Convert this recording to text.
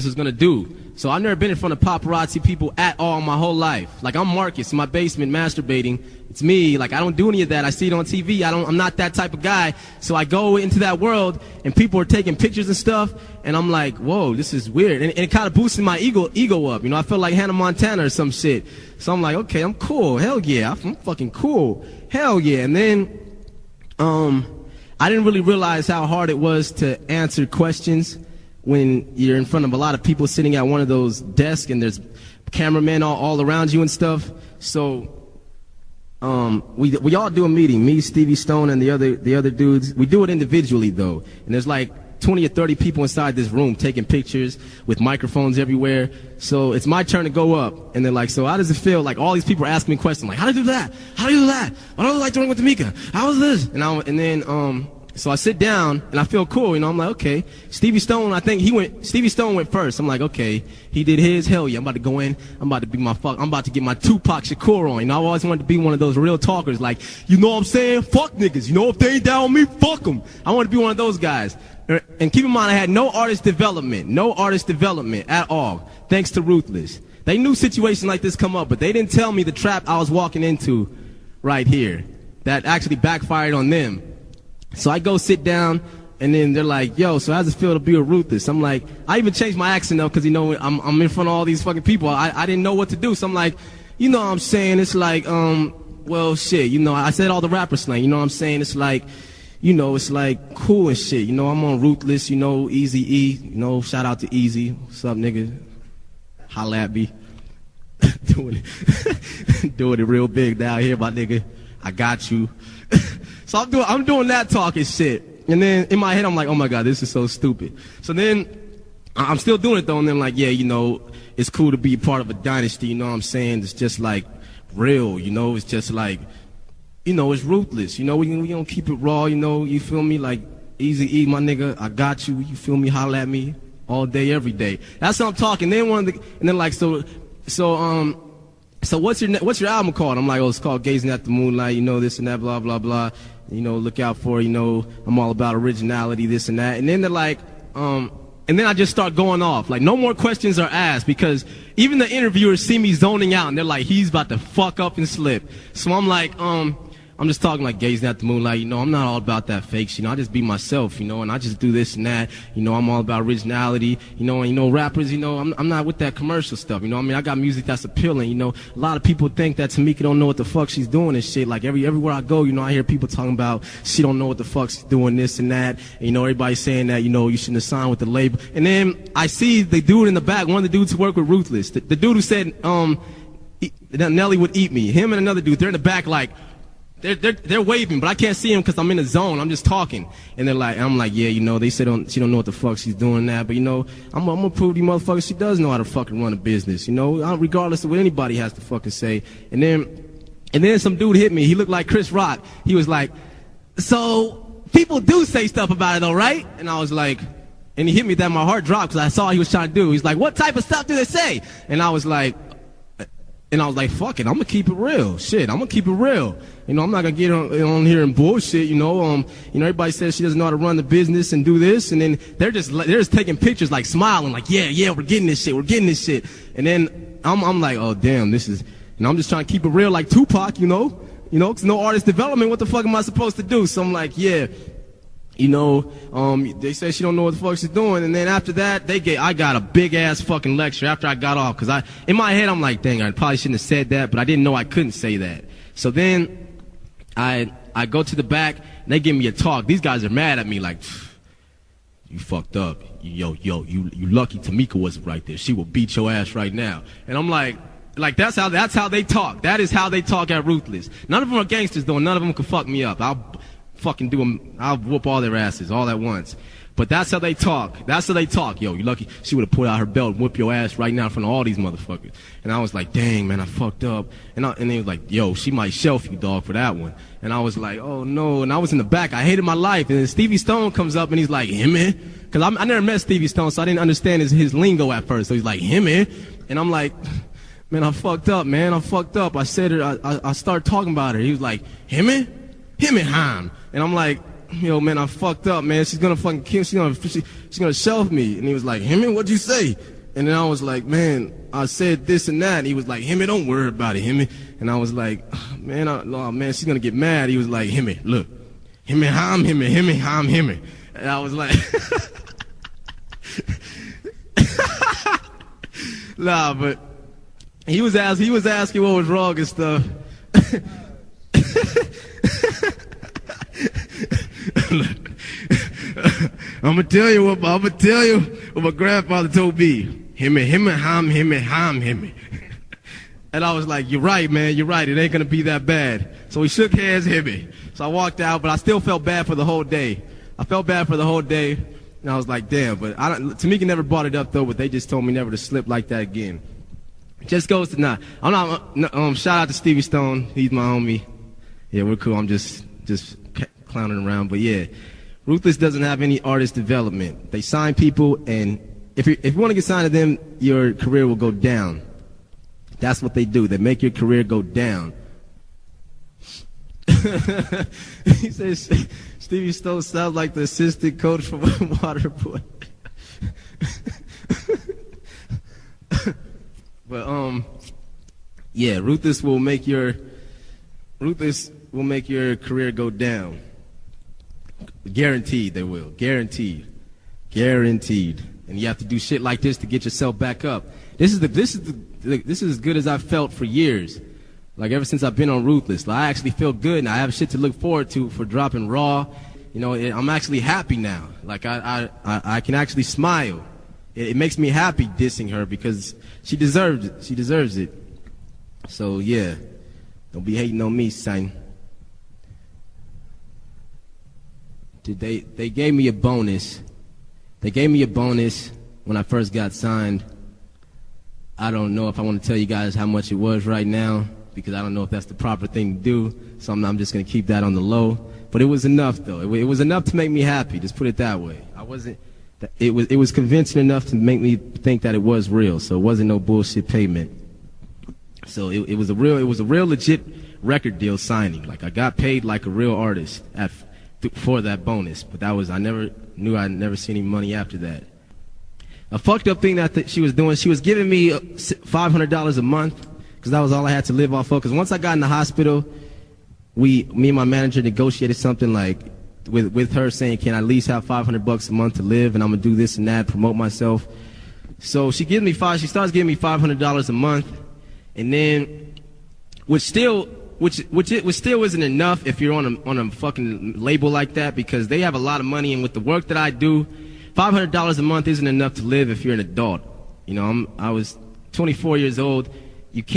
is gonna do. So I've never been in front of paparazzi people at all my whole life. Like, I'm Marcus in my basement masturbating. It's me. Like, I don't do any of that. I see it on TV. I'm not that type of guy. So I go into that world and people are taking pictures and stuff, and I'm like, whoa, this is weird. And it kind of boosted my ego up. You know, I feel like Hannah Montana or some shit. So I'm like, okay, I'm cool. Hell yeah, I'm fucking cool. Hell yeah. And then, I didn't really realize how hard it was to answer questions when you're in front of a lot of people sitting at one of those desks and there's cameramen all around you and stuff. So we all do a meeting, me, Stevie Stone, and the other dudes. We do it individually though, and there's like 20 or 30 people inside this room taking pictures with microphones everywhere. So it's my turn to go up, and they're like, so how does it feel? Like, all these people are asking me questions like, how do you do that? How do you do that? What do you like doing with Tamika? How is this? And then so I sit down and I feel cool, you know. I'm like, okay. Stevie Stone, Stevie Stone went first. I'm like, okay, he did his. Hell yeah, I'm about to go in. I'm about to get my Tupac Shakur on. You know, I always wanted to be one of those real talkers, like, you know what I'm saying? Fuck niggas. You know, if they ain't down with me, fuck them. I want to be one of those guys. And keep in mind, I had no artist development at all, thanks to Ruthless. They knew situations like this come up, but they didn't tell me the trap I was walking into right here that actually backfired on them. So I go sit down, and then they're like, yo, so how does it feel to be a Ruthless? I'm like, I even changed my accent up because, you know, I'm in front of all these fucking people. I didn't know what to do. So I'm like, you know what I'm saying? It's like, well, shit, you know, I said all the rapper slang. You know what I'm saying? It's like, you know, it's like cool and shit. You know, I'm on Ruthless, you know, Easy-E. You know, shout out to Easy. What's up, nigga? Holla at me. Doing it real big down here, my nigga. I got you. So I'm doing that talking shit. And then in my head, I'm like, oh my God, this is so stupid. So then I'm still doing it though. And then like, yeah, you know, it's cool to be part of a dynasty. You know what I'm saying? It's just like real, you know, it's just like, you know, it's Ruthless. You know, we don't keep it raw, you know, you feel me? Like, Easy-E, my nigga, I got you. You feel me? Holla at me all day, every day. That's how I'm talking. Then and then like, so what's your album called? I'm like, oh, it's called Gazing at the Moonlight, you know, this and that, blah, blah, blah. You know, look out for, you know, I'm all about originality, this and that. And then they're like, and then I just start going off. Like, no more questions are asked because even the interviewers see me zoning out and they're like, he's about to fuck up and slip. So I'm like, I'm just talking like Gazing at the Moonlight, you know, I'm not all about that fake shit, you know, I just be myself, you know, and I just do this and that, you know, I'm all about originality, you know, and you know, rappers, you know, I'm not with that commercial stuff, you know, I mean, I got music that's appealing, you know, a lot of people think that Tamika don't know what the fuck she's doing and shit, like everywhere I go, you know, I hear people talking about she don't know what the fuck she's doing, this and that, and, you know, everybody saying that, you know, you shouldn't have signed with the label, and then I see the dude in the back, one of the dudes who work with Ruthless, the dude who said, that Nelly would eat me, him and another dude, they're in the back like, they're waving, but I can't see them because I'm in the zone. I'm just talking, and I'm like, yeah, you know, they said she don't know what the fuck she's doing that, but you know, I'm gonna prove to you motherfuckers she does know how to fucking run a business, you know, regardless of what anybody has to fucking say. And then some dude hit me. He looked like Chris Rock. He was like, so people do say stuff about it though, right? And I was like, and he hit me that my heart dropped because I saw what he was trying to do. He's like, what type of stuff do they say? And I was like, fuck it, I'm gonna keep it real. Shit, I'm gonna keep it real. You know, I'm not gonna get on here and bullshit, you know. Everybody says she doesn't know how to run the business and do this, and then they're just taking pictures, like smiling, like, yeah, we're getting this shit. And then I'm like, oh damn, this is, and I'm just trying to keep it real like Tupac, you know, cause no artist development, what the fuck am I supposed to do? So I'm like, yeah. You know, they say she don't know what the fuck she's doing, and then after that, I got a big ass fucking lecture after I got off, cause in my head I'm like, dang, I probably shouldn't have said that, but I didn't know I couldn't say that. So then, I go to the back, and they give me a talk. These guys are mad at me, like, you fucked up. Yo, you lucky Tamika wasn't right there. She will beat your ass right now. And I'm like, that's how they talk. That is how they talk at Ruthless. None of them are gangsters though. None of them can fuck me up. I'll whoop all their asses all at once. But that's how they talk. Yo, you lucky. She would have pulled out her belt and whipped your ass right now in front of all these motherfuckers. And I was like, dang, man, I fucked up. And they was like, yo, she might shelf you, dog, for that one. And I was like, oh no. And I was in the back. I hated my life. And then Stevie Stone comes up and he's like, him, man. Because I never met Stevie Stone, so I didn't understand his lingo at first. So he's like, him, man. And I'm like, man, I fucked up, man. I fucked up. I said it. I started talking about her. He was like, him, man? Him and Ham. And I'm like, yo, man, I fucked up, man. She's gonna fucking kill. She's gonna shelf me. And he was like, him, what'd you say? And then I was like, man, I said this and that. And he was like, Himmy, don't worry about it, Himmy. And I was like, man, oh, man, she's going to get mad. He was like, Himmy, look. Himmy, I'm Himmy, Himmy, I'm Himmy. And I was like, nah, but he was asking what was wrong and stuff. I'm gonna tell you what my grandfather told me. Himmy, ham, himmy. And I was like, you're right, man, you're right. It ain't gonna be that bad. So we shook hands, Himmy. So I walked out, but I still felt bad for the whole day. And I was like, damn. But Tamika never brought it up though. But they just told me never to slip like that again. Just goes to not. I'm not. Shout out to Stevie Stone. He's my homie. Yeah, we're cool. I'm just clowning around. But yeah, Ruthless doesn't have any artist development. They sign people, and if you want to get signed to them, your career will go down. That's what they do. They make your career go down. He says Stevie Stone sounds like the assistant coach from Waterboy. But yeah, Ruthless will make your career go down. Guaranteed they will. Guaranteed. And you have to do shit like this to get yourself back up. This is as good as I've felt for years. Like ever since I've been on Ruthless, like, I actually feel good and I have shit to look forward to for dropping Raw. You know, I'm actually happy now. Like I can actually smile. It makes me happy dissing her because she deserves it. She deserves it. So yeah, don't be hating on me, son. They gave me a bonus. They gave me a bonus when I first got signed. I don't know if I want to tell you guys how much it was right now, because I don't know if that's the proper thing to do, so I'm just going to keep that on the low. But it was enough, though. It was enough to make me happy, just put it that way. It was convincing enough to make me think that it was real, so it wasn't no bullshit payment. So it was a real legit record deal signing. Like, I got paid like a real artist for that bonus, but I never knew I'd never see any money after that. A fucked up thing that she was doing, she was giving me $500 a month, because that was all I had to live off of. Because once I got in the hospital, me and my manager negotiated something like with her saying, can I at least have $500 a month to live, and I'm gonna do this and that, promote myself. So she starts giving me $500 a month, and then which still isn't enough if you're on a fucking label like that, because they have a lot of money, and with the work that I do, $500 a month isn't enough to live if you're an adult. You know, I was 24 years old.